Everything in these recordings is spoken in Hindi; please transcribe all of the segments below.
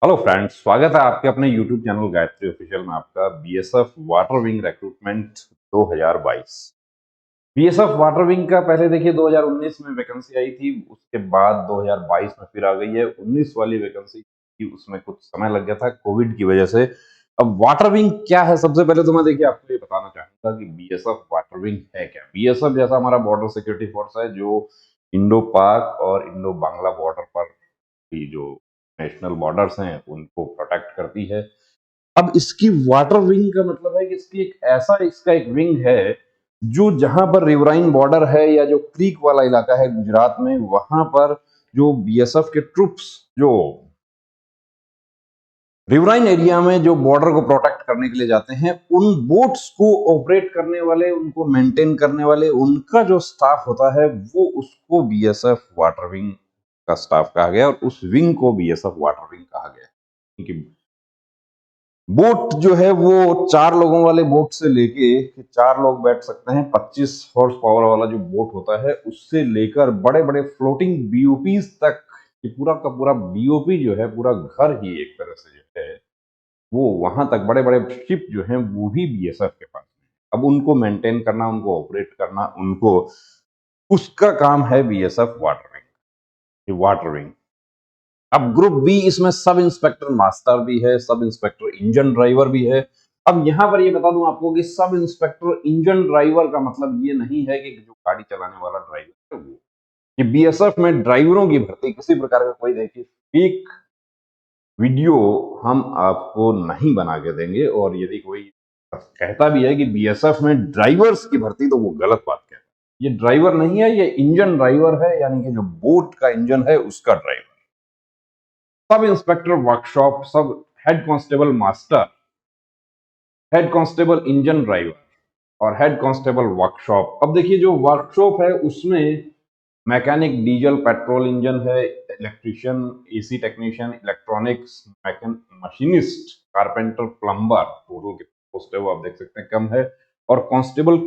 हेलो फ्रेंड्स, स्वागत है आपके अपने यूट्यूब चैनल गायत्री ऑफिशियल में आपका BSF water wing recruitment 2022। BSF water wing का पहले देखिए 2019 में वैकेंसी आई थी, उसके बाद 2022 में फिर आ गई है 19 वाली वैकेंसी की। उसमें कुछ समय लग गया था कोविड की वजह से। अब वाटर विंग क्या है, सबसे पहले तो मैं देखिए आपको ये बताना चाहूंगा कि बीएसएफ वाटर विंग है क्या। बीएसएफ जैसा हमारा बॉर्डर सिक्योरिटी फोर्स है जो इंडो पाक और इंडो बांग्ला बॉर्डर पर की जो नेशनल बॉर्डर्स हैं उनको प्रोटेक्ट करती है। अब इसकी वाटर विंग का मतलब है कि इसका एक विंग है जो जहां पर रिवराइन बॉर्डर है या जो क्रीक वाला इलाका है गुजरात में, वहां पर जो बीएसएफ के ट्रुप्स जो रिवराइन एरिया में जो बॉर्डर को प्रोटेक्ट करने के लिए जाते हैं, उन बोट्स को ऑपरेट करने वाले, उनको मेंटेन करने वाले, उनका जो स्टाफ होता है वो उसको बीएसएफ वाटर विंग का स्टाफ कहा गया और उस विंग को बीएसएफ वाटर विंग कहा गया। क्योंकि बोट जो है वो 4 लोगों वाले बोट से लेके कि 4 लोग बैठ सकते हैं, 25 हॉर्स पावर वाला जो बोट होता है उससे लेकर बड़े बड़े फ्लोटिंग बीओपीज तक, कि पूरा का पूरा बीओपी जो है पूरा घर ही एक तरह से जो है वो वहां तक बड़े बड़े शिप जो हैं वो भी बीएसएफ के पास है। अब उनको मेंटेन करना, उनको ऑपरेट करना, उनको उसका काम है बीएसएफ वाटर विंग। अब ग्रुप बी, इसमें सब इंस्पेक्टर मास्टर भी है, सब इंस्पेक्टर इंजन ड्राइवर भी है। अब यहां पर ये बता दूं आपको कि सब इंस्पेक्टर इंजन ड्राइवर का मतलब ये नहीं है कि जो गाड़ी चलाने वाला ड्राइवर है वो। कि बीएसएफ में ड्राइवरों की भर्ती किसी प्रकार का कोई देखिए फेक वीडियो हम आपको नहीं बना के देंगे, और यदि कोई कहता भी है कि बीएसएफ में ड्राइवर्स की भर्ती, तो वो गलत बात कहता है। ये ड्राइवर नहीं है, ये इंजन ड्राइवर है, यानी कि जो बोट का इंजन है उसका ड्राइवर। सब इंस्पेक्टर वर्कशॉप, सब head constable master, head constable engine driver और हेड कांस्टेबल वर्कशॉप। अब देखिए जो वर्कशॉप है उसमें मैकेनिक, डीजल पेट्रोल इंजन है, electrician, AC technician, electronics, machinist, carpenter, plumber, total के पोस्ट है वो आप देख सकते हैं कम है। और कांस्टेबल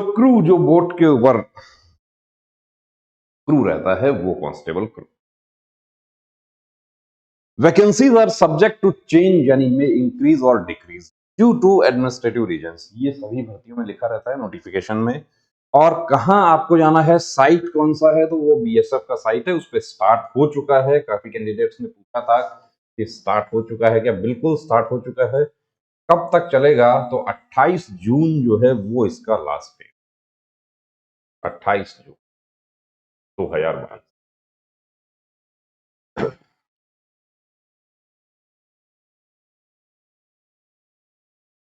क्रू जो बोट के ऊपर क्रू रहता है वो constable crew. Vacancies are subject to change, यानी में इंक्रीज और decrease due to administrative reasons. ये सभी भर्तियों में लिखा रहता है नोटिफिकेशन में। और कहां आपको जाना है, साइट कौन सा है, तो वो बीएसएफ का साइट है, उस पर स्टार्ट हो चुका है। काफी कैंडिडेट्स ने पूछा था कि स्टार्ट हो चुका है क्या, बिल्कुल स्टार्ट हो चुका है। कब तक चलेगा, तो 28 जून जो है वो इसका लास्ट डे, 28 जून 2022।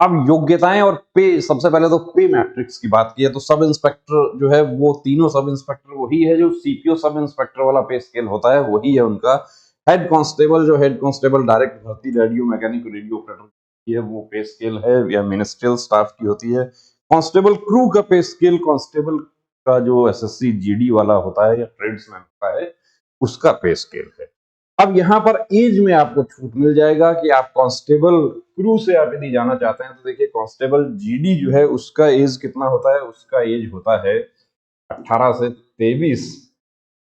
अब योग्यताएं और पे, सबसे पहले तो पे मैट्रिक्स की बात की है तो सब इंस्पेक्टर जो है वो तीनों सब इंस्पेक्टर वही है जो सीपीओ सब इंस्पेक्टर वाला पे स्केल होता है, वही है उनका। हेड कांस्टेबल, जो हेड कांस्टेबल डायरेक्ट भर्ती रेडियो मैकेनिक रेडियो ऑपरेटर की है, वो पे स्केल है या मिनिस्ट्रियल स्टाफ की होती है। कांस्टेबल क्रू का पे स्केल, कांस्टेबल का जो एसएससी जीडी वाला होता है या ट्रेड्समैन होता है उसका पे स्केल है। अब यहाँ पर एज में आपको छूट मिल जाएगा कि आप कांस्टेबल क्रू से आप यदि जाना चाहते हैं तो देखिए कांस्टेबल जीडी जो है उसका एज कितना होता है, उसका एज होता है 18 से 23।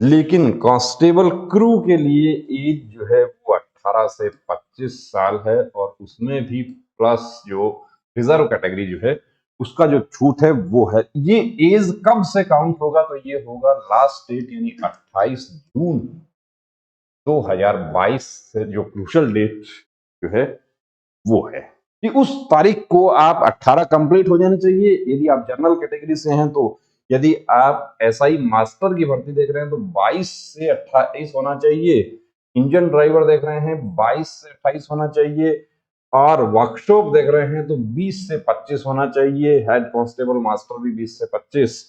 लेकिन कांस्टेबल क्रू के लिए एज जो है वो 18 से 25 साल है, और उसमें भी प्लस जो रिजर्व कैटेगरी जो है उसका जो छूट है वो है। ये एज कब से काउंट होगा, तो ये होगा लास्ट डेट यानी 28 जून 2022 से, जो क्रूशल डेट जो है वो है कि उस तारीख को आप 18 कंप्लीट हो जाने चाहिए। यदि आप जनरल कैटेगरी से हैं तो, यदि आप एसआई मास्टर की भर्ती देख रहे हैं तो 22 से 28 होना चाहिए। इंजन ड्राइवर देख रहे हैं 22 से 28 होना चाहिए। और वर्कशॉप देख रहे हैं तो 20 से 25 होना चाहिए। हेड कांस्टेबल मास्टर भी 20 से 25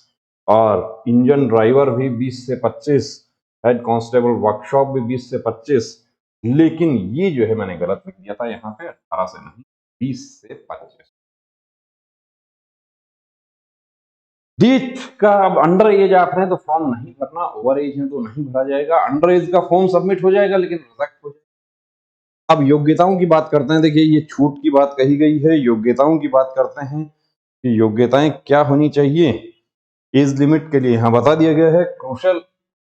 और इंजन ड्राइवर भी 20 से 25, हेड कांस्टेबल वर्कशॉप भी 20 से 25। लेकिन ये जो है मैंने गलत लिख दिया था यहाँ पे, 18 से नहीं 20 से 25 डेट का। अब अंडर एज आप हैं तो फॉर्म नहीं भरना, ओवर एज है तो नहीं भरा जाएगा। अंडर एज का फॉर्म सबमिट हो जाएगा लेकिन रिजेक्ट हो जाएगा। अब योग्यताओं की बात करते हैं। देखिए ये छूट की बात कही गई है, योग्यताओं की बात करते हैं कि योग्यताएं क्या होनी चाहिए। एज लिमिट के लिए यहां बता दिया गया है crucial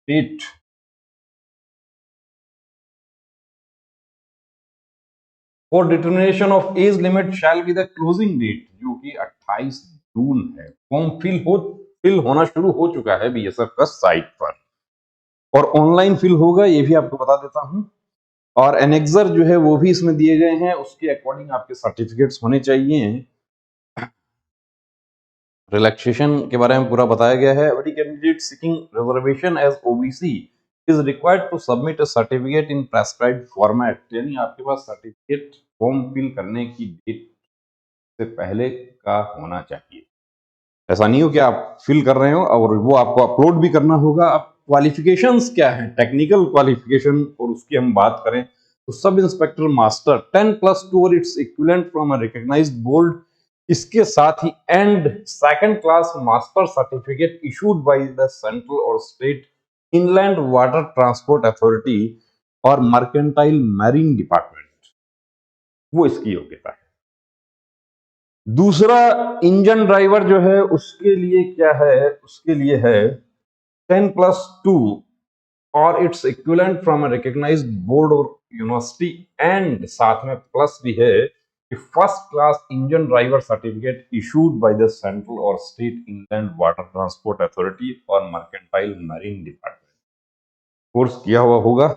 date for determination of age limit shall be the closing date, जो कि 28 जून है। फॉर्म फिल होना शुरू हो चुका है बीएसएफ का साइट पर, और ऑनलाइन फिल होगा, ये भी आपको बता देता हूं। और एनेक्सर जो है वो भी इसमें दिए गए हैं, उसके अकॉर्डिंग आपके सर्टिफिकेट्स होने चाहिए। रिलैक्सेशन के बारे में पूरा बताया गया है। Every candidate seeking reservation as OBC is required to submit a certificate in prescribed format, यानी आपके पास सर्टिफिकेट फॉर्म फिल करने की डेट से पहले का होना चाहिए। ऐसा नहीं हो कि आप फिल कर रहे हो और वो आपको अपलोड भी करना होगा। अब क्वालिफिकेशंस क्या है, टेक्निकल क्वालिफिकेशन, और उसकी हम बात करें तो सब इंस्पेक्टर मास्टर 10+2 और its equivalent from a recognised board, इसके साथ ही and second class master certificate issued by the central और state inland water transport authority और मर्केंटाइल मैरीन डिपार्टमेंट, वो इसकी योग्यता है। दूसरा, इंजन ड्राइवर जो है उसके लिए क्या है, उसके लिए है 10+2 और its equivalent from a recognised board और यूनिवर्सिटी, एंड साथ में प्लस भी है कि first class engine driver certificate issued by the central और state inland water transport authority और मर्केंटाइल मैरीन डिपार्टमेंट, कोर्स किया हुआ होगा।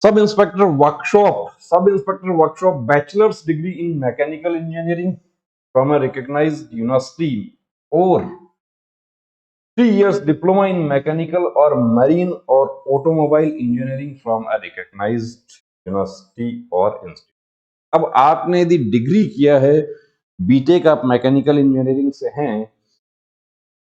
Sub inspector workshop bachelor's degree in mechanical engineering from a recognised university और 3 years diploma in mechanical or marine or automobile engineering from a recognized university or institute। अब आपने यदि डिग्री किया है, बीटेक आप मैकेनिकल इंजीनियरिंग से हैं,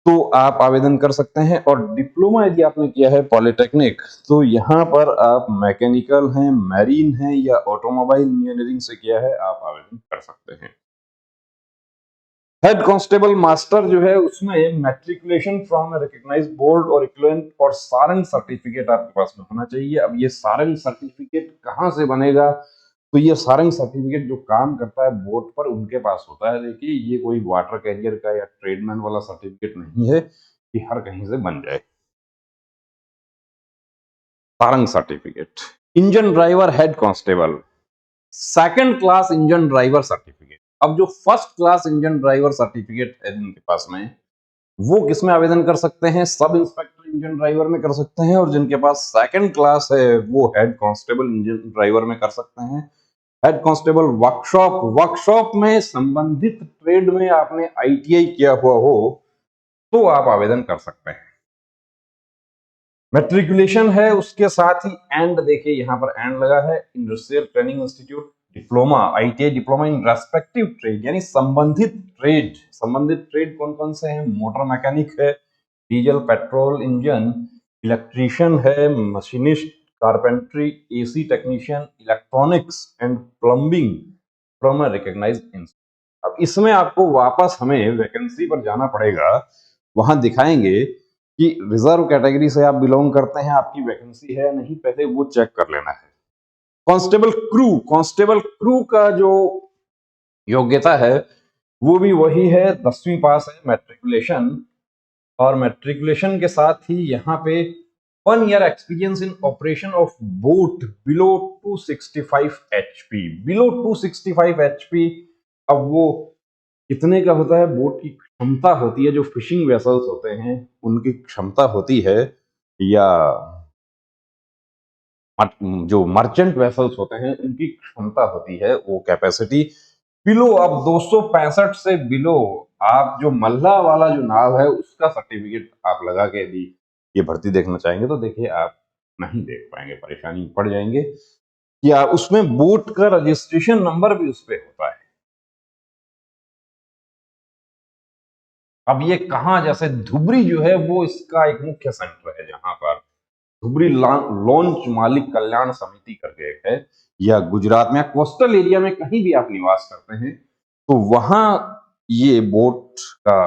तो आप आवेदन कर सकते हैं, और डिप्लोमा यदि आपने किया है पॉलिटेक्निक, तो यहाँ पर आप मैकेनिकल हैं, मैरीन हैं या ऑटोमोबाइल इंजीनियरिंग से किया है, आप आवेदन कर सकते हैं। हेड कांस्टेबल मास्टर जो है उसमें मैट्रिकुलेशन फ्रॉम रिकॉग्नाइज्ड बोर्ड और इक्विवेलेंट और सारंग सर्टिफिकेट आपके पास में होना चाहिए। अब ये सारंग सर्टिफिकेट कहाँ से बनेगा, तो ये सारंग सर्टिफिकेट जो काम करता है बोर्ड पर उनके पास होता है। देखिए, ये कोई वाटर कैरियर का या ट्रेडमैन वाला सर्टिफिकेट नहीं है कि हर कहीं से बन जाए। Sarang certificate, engine driver head constable second class engine driver certificate. अब जो first class engine driver certificate है जिनके पास में, वो किसमें आवेदन कर सकते हैं, सब इंस्पेक्टर इंजन ड्राइवर में कर सकते हैं, और जिनके पास सेकंड क्लास है वो हेड कांस्टेबल इंजन ड्राइवर में कर सकते हैं। हेड कांस्टेबल वर्कशॉप में संबंधित ट्रेड में आपने आईटीआई किया हुआ हो तो आप आवेदन कर सकते हैं। मैट्रिकुलेशन है, उसके साथ ही एंड, देखिए यहां पर एंड लगा है, industrial training institute diploma ITI diploma in respective trade, यानी संबंधित ट्रेड कौन कौन से हैं, मोटर मैकेनिक है, डीजल पेट्रोल इंजन, इलेक्ट्रीशियन है, machinist, carpentry, AC technician, electronics and plumbing from a recognised institute. अब इसमें आपको वापस हमें वैकेंसी पर जाना पड़ेगा, वहां दिखाएंगे कि रिजर्व कैटेगरी से आप बिलोंग करते हैं, आपकी वैकेंसी है या नहीं, पहले वो चेक कर लेना है। कांस्टेबल क्रू का जो योग्यता है वो भी वही है, 10वीं पास है, मैट्रिकुलेशन, और मैट्रिकुलेशन के साथ ही यहाँ पे 1 year experience in operation of boat below 265 HP, below 265 HP। अब वो कितने का होता है, बोट की क्षमता होती है, जो फिशिंग वेसल्स होते हैं उनकी क्षमता होती है, या जो मर्चेंट वेसल्स होते हैं उनकी क्षमता होती है, वो कैपेसिटी बिलो। अब 265 से बिलो आप जो मल्ला वाला जो नाव है उसका सर्टिफिकेट आप लगा के यदि ये भर्ती देखना चाहेंगे तो देखिए आप नहीं देख पाएंगे, परेशानी में पड़ जाएंगे। या उसमें बोट का रजिस्ट्रेशन नंबर भी उस पे होता है। अब ये कहाँ, जैसे धुबरी जो है वो इसका एक मुख्य सेंटर है, जहां पर धुबरी लॉन्च मालिक कल्याण समिति करके एक है, या गुजरात में कोस्टल एरिया में कहीं भी आप निवास करते हैं तो वहां ये बोट का,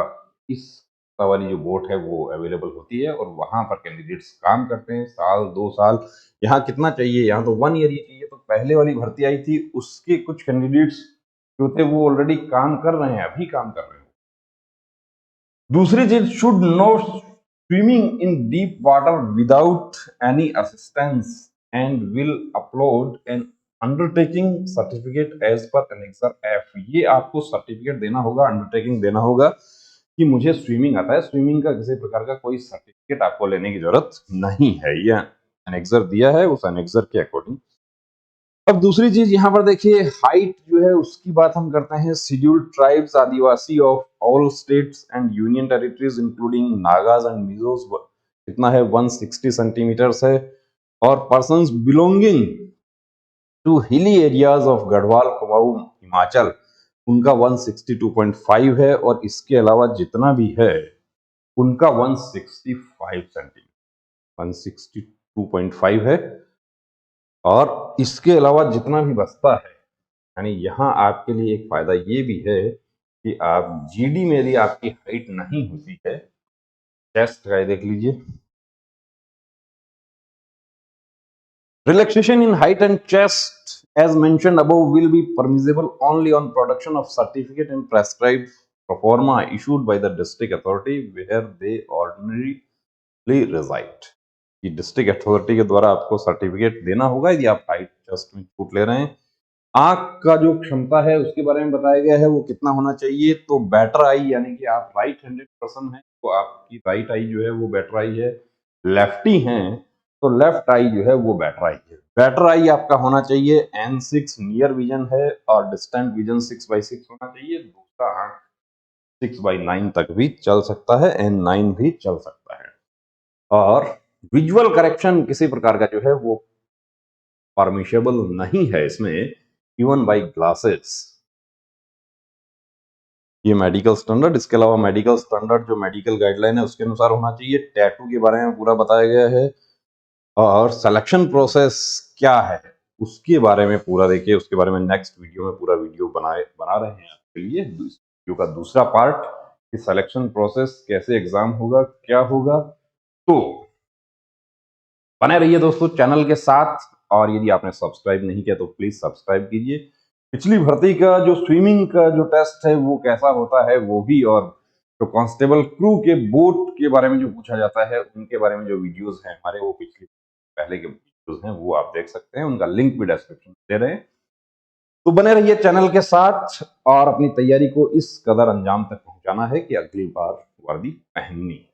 इस वाली जो बोट है वो अवेलेबल होती है, और वहां पर कैंडिडेट्स काम करते हैं, साल 2 साल। यहाँ कितना चाहिए, यहाँ तो 1 year ही चाहिए। तो पहले वाली भर्ती आई थी उसके कुछ कैंडिडेट्स जो थे वो ऑलरेडी काम कर रहे हैं, अभी काम कर रहे हैं। दूसरी चीज, should know swimming in deep water without any assistance and will upload an undertaking certificate as per annexure F, ये आपको सर्टिफिकेट देना होगा, अंडरटेकिंग देना होगा कि मुझे स्विमिंग आता है। स्विमिंग का किसी प्रकार का कोई सर्टिफिकेट आपको लेने की जरूरत नहीं है, ये एनेक्सर दिया है, उस एनेक्सर के अकॉर्डिंग। अब दूसरी चीज यहाँ पर देखिए, हाइट जो है उसकी बात हम करते हैं। शेड्यूल्ड ट्राइब्स आदिवासी of all states and union territories including Nagas and Mizos कितना है, 160 सेंटीमीटर्स है। और persons belonging to hilly areas of Garhwal Kumaon Himachal, उनका 162.5 है। और इसके अलावा जितना भी है उनका 165 सेंटीमीटर, 162.5 है। और इसके अलावा जितना भी बचता है, यानी यहाँ आपके लिए एक फायदा ये भी है कि आप जीडी में यदि आपकी हाइट नहीं होती है, चेस्ट का देख लीजिए, relaxation in height and chest as mentioned above will be permissible only on production of certificate and prescribed pro forma issued by the district authority where they ordinarily reside। कि डिस्ट्रिक्ट अथॉरिटी के द्वारा आपको सर्टिफिकेट देना होगा यदि आप हाइट चेस्ट में छूट ले रहे हैं। आंख का जो क्षमता है उसके बारे में बताया गया है, वो कितना होना चाहिए। तो बेटर आई, यानी कि आप राइट हैंडेड पर्सन है तो आपकी राइट आई जो है वो बेटर आई है। लेफ्टी हैं तो लेफ्ट आई जो है वो बेटर आई है। बेटर आई आपका होना चाहिए N6 नियर विजन है और डिस्टेंट विजन 6/6 होना चाहिए। दूसरा आंख 6/9 तक भी चल सकता है, N9 भी चल सकता है। और विजुअल करेक्शन किसी प्रकार का जो है वो परमिशेबल नहीं है इसमें, इवन बाई ग्लासेस। ये मेडिकल स्टैंडर्ड, इसके अलावा मेडिकल स्टैंडर्ड जो मेडिकल गाइडलाइन है उसके अनुसार होना चाहिए। टैटू के बारे में पूरा बताया गया है और सिलेक्शन प्रोसेस क्या है उसके बारे में पूरा देखिए, उसके बारे में नेक्स्ट वीडियो में पूरा वीडियो बना रहे हैं आपके लिए। वीडियो का दूसरा पार्ट कि सिलेक्शन प्रोसेस कैसे एग्जाम होगा, क्या होगा। तो बने रहिए दोस्तों चैनल के साथ, और यदि आपने सब्सक्राइब नहीं किया तो प्लीज सब्सक्राइब कीजिए। पिछली भर्ती का जो स्विमिंग का जो टेस्ट है वो कैसा होता है वो भी, और जो कांस्टेबल क्रू के बोट के बारे में जो पूछा जाता है उनके बारे में जो वीडियोस हैं हमारे, वो पिछले पहले के वीडियोस हैं वो आप देख सकते हैं, उनका लिंक भी डिस्क्रिप्शन में दे रहे हैं। तो बने रहिए चैनल के साथ और अपनी तैयारी को इस कदर अंजाम तक पहुंचाना है कि अगली बार वर्दी पहननी